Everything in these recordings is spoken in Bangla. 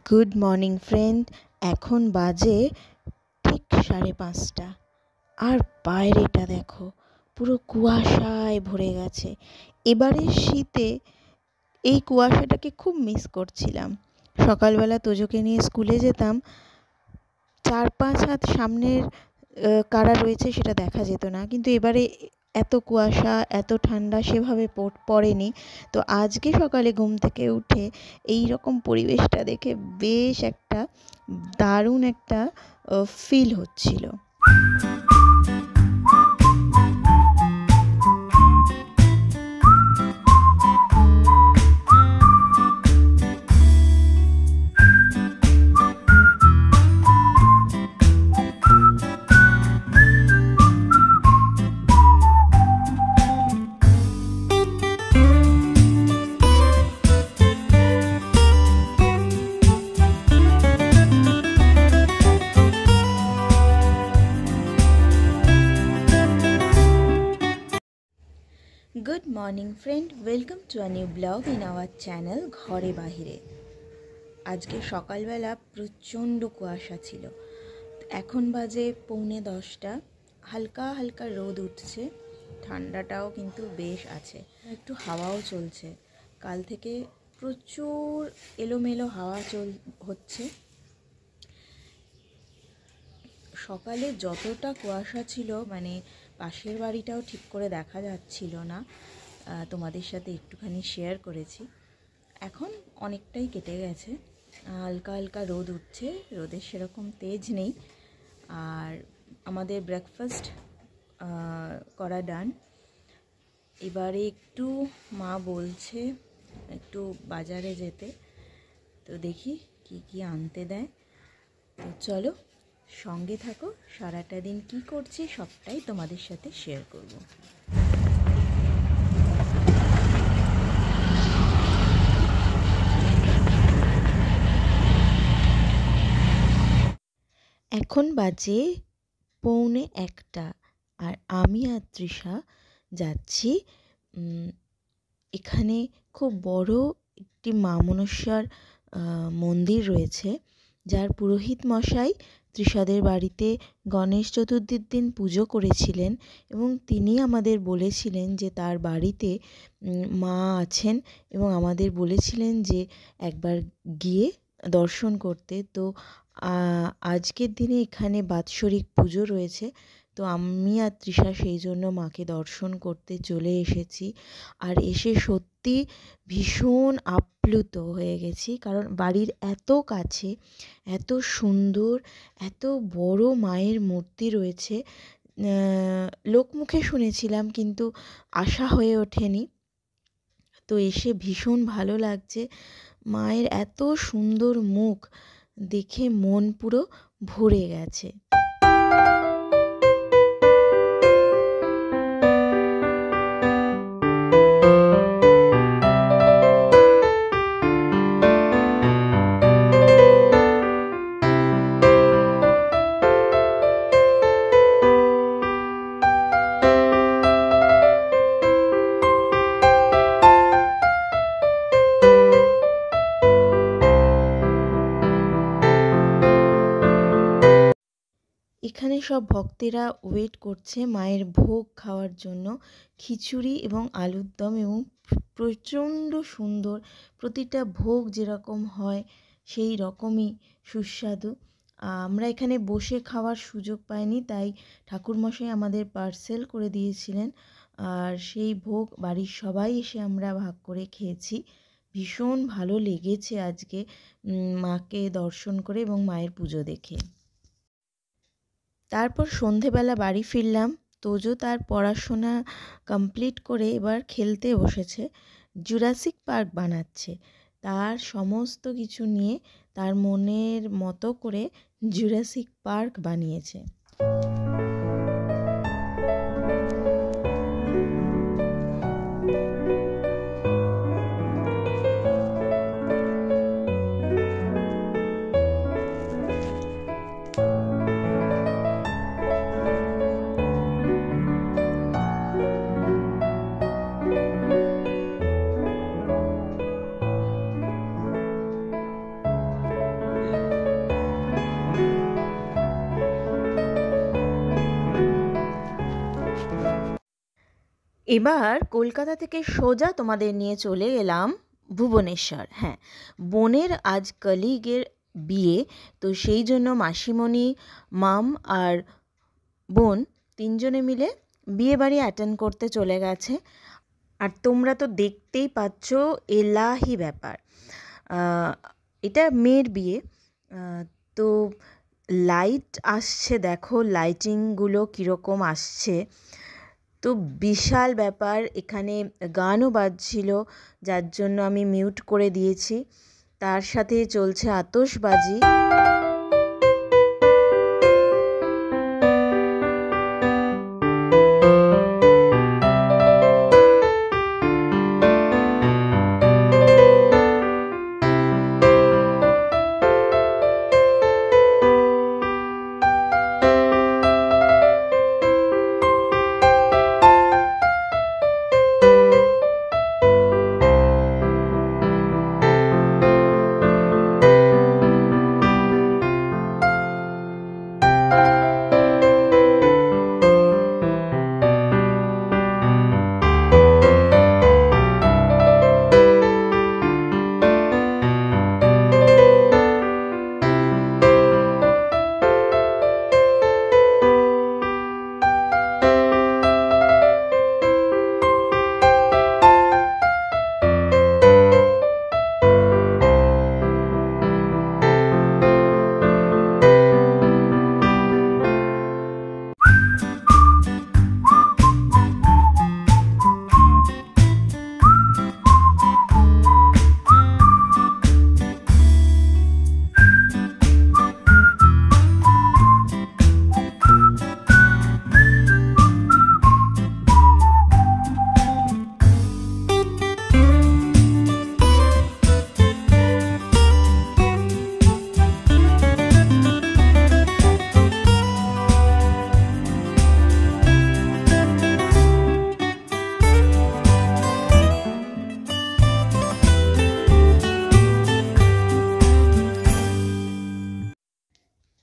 Good morning friend. এখন বাজে ঠিক 5:30, আর বাইরেটা দেখো, পুরো কুয়াশায় ভরে গেছে। এবারের শীতে এই কুয়াশাটাকে খুব মিস করছিলাম। সকালবেলা তোজোকে নিয়ে স্কুলে যেতাম, 4-5 হাত সামনের কারা রয়েছে সেটা দেখা যেত না, কিন্তু এবারে এত কুয়াশা, এত ঠান্ডা সেভাবে পড়েনি। তো আজকে সকালে ঘুম থেকে উঠে এই রকম পরিবেশটা দেখে বেশ একটা দারুণ একটা ফিল হচ্ছিল। Good morning friend, welcome to a new blog in our channel ঘরে বাহিরে। আজকে সকালবেলা প্রচণ্ড কুয়াশা ছিল। এখন বাজে 9:45, হালকা হালকা রোদ উঠছে, ঠান্ডাটাও কিন্তু বেশ আছে, একটু হাওয়াও চলছে। কাল থেকে প্রচুর এলোমেলো হাওয়া হচ্ছে। সকালে যতটা কুয়াশা ছিল, মানে পাশের বাড়িটাও ঠিক করে দেখা যাচ্ছিল না, তোমাদের সাথে একটুখানি শেয়ার করেছি। এখন অনেকটাই কেটে গেছে, হালকা হালকা রোদ উঠছে, রোদের সেরকম তেজ নেই। আর আমাদের ব্রেকফাস্ট করা ডান। এবারে একটু মা বলছে একটু বাজারে যেতে, তো দেখি কি কি আনতে দেয়। তো চলো সঙ্গে থাকো, সারাটা দিন কি করছি সবটাই তোমাদের সাথে শেয়ার করব। এখন বাজে 1:45, আর আমি আর তৃষা যাচ্ছি। এখানে খুব বড় একটি মা মনসার মন্দির রয়েছে, যার পুরোহিত মশাই তৃষাদের বাড়িতে গণেশ চতুর্থীর দিন পুজো করেছিলেন, এবং তিনি আমাদের বলেছিলেন যে তার বাড়িতে মা আছেন, এবং আমাদের বলেছিলেন যে একবার গিয়ে দর্শন করতে। তো আজকের দিনে এখানে বাৎসরিক পুজো রয়েছে, তো আমি আর তৃষা সেই জন্য মাকে দর্শন করতে চলে এসেছি। আর এসে সত্যি ভীষণ আপ্লুত হয়ে গেছি, কারণ বাড়ির এত কাছে, এত সুন্দর, এত বড় মায়ের মূর্তি রয়েছে। লোকমুখে শুনেছিলাম, কিন্তু আশা হয়ে ওঠেনি। তো এসে ভীষণ ভালো লাগছে। মায়ের এত সুন্দর মুখ দেখে মন পুরো ভরে গেছে। এখানে সব ভক্তেরা ওয়েট করছে মায়ের ভোগ খাওয়ার জন্য। খিচুড়ি এবং আলুর দম, এবং প্রচণ্ড সুন্দর, প্রতিটা ভোগ যেরকম হয় সেই রকমই সুস্বাদু। আমরা এখানে বসে খাওয়ার সুযোগ পাইনি, তাই ঠাকুরমশাই আমাদের পার্সেল করে দিয়েছিলেন, আর সেই ভোগ বাড়ির সবাই এসে আমরা ভাগ করে খেয়েছি। ভীষণ ভালো লেগেছে আজকে মাকে দর্শন করে এবং মায়ের পুজো দেখে। তারপর সন্ধেবেলা বাড়ি ফিরলাম। তোজো তার পড়াশোনা কমপ্লিট করে এবার খেলতে বসেছে, জুরাসিক পার্ক বানাচ্ছে। তার সমস্ত কিছু নিয়ে তার মনের মতো করে জুরাসিক পার্ক বানিয়েছে। এবার কলকাতা থেকে সোজা তোমাদের নিয়ে চলে গেলাম ভুবনেশ্বর। হ্যাঁ, বোনের আজ কলিগের বিয়ে, তো সেই জন্য মাসিমণি, মাম আর বোন তিনজনে মিলে বিয়ে বাড়ি অ্যাটেন্ড করতে চলে গেছে। আর তোমরা তো দেখতেই পাচ্ছ এলাহি ব্যাপার। এটা মেয়ের বিয়ে, তো লাইট আসছে, দেখো লাইটিংগুলো কীরকম আসছে, তো বিশাল ব্যাপার। এখানে গানও বাজছিল, যার জন্য আমি মিউট করে দিয়েছি। তার সাথে চলছে আতশবাজি।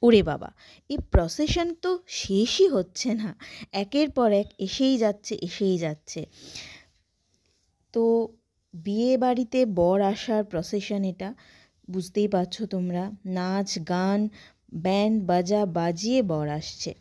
ওরে বাবা, এই প্রসেশন তো শেষই হচ্ছে না, একের পর এক এসেই যাচ্ছে। তো বিয়ে বাড়িতে বর আসার প্রসেশন এটা, বুঝতেই পারছো তোমরা, নাচ গান ব্যান্ড বাজা বাজিয়ে বর আসছে।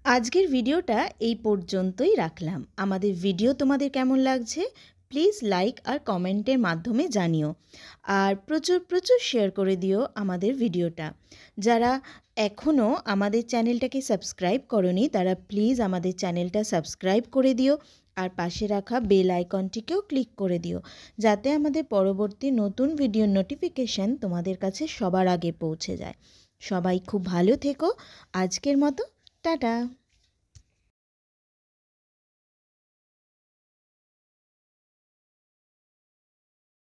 আজকের ভিডিওটা এই পর্যন্তই রাখলাম। আমাদের ভিডিও তোমাদের কেমন লাগছে প্লিজ লাইক আর কমেন্টের মাধ্যমে জানিও, আর প্রচুর শেয়ার করে দিও আমাদের ভিডিওটা। যারা এখনও আমাদের চ্যানেলটাকে সাবস্ক্রাইব করোনি তারা প্লিজ আমাদের চ্যানেলটা সাবস্ক্রাইব করে দিও, আর পাশে রাখা বেল আইকনটিকেও ক্লিক করে দিও, যাতে আমাদের পরবর্তী নতুন ভিডিওর নোটিফিকেশান তোমাদের কাছে সবার আগে পৌঁছে যায়। সবাই খুব ভালো থেকো, আজকের মতো টাটা।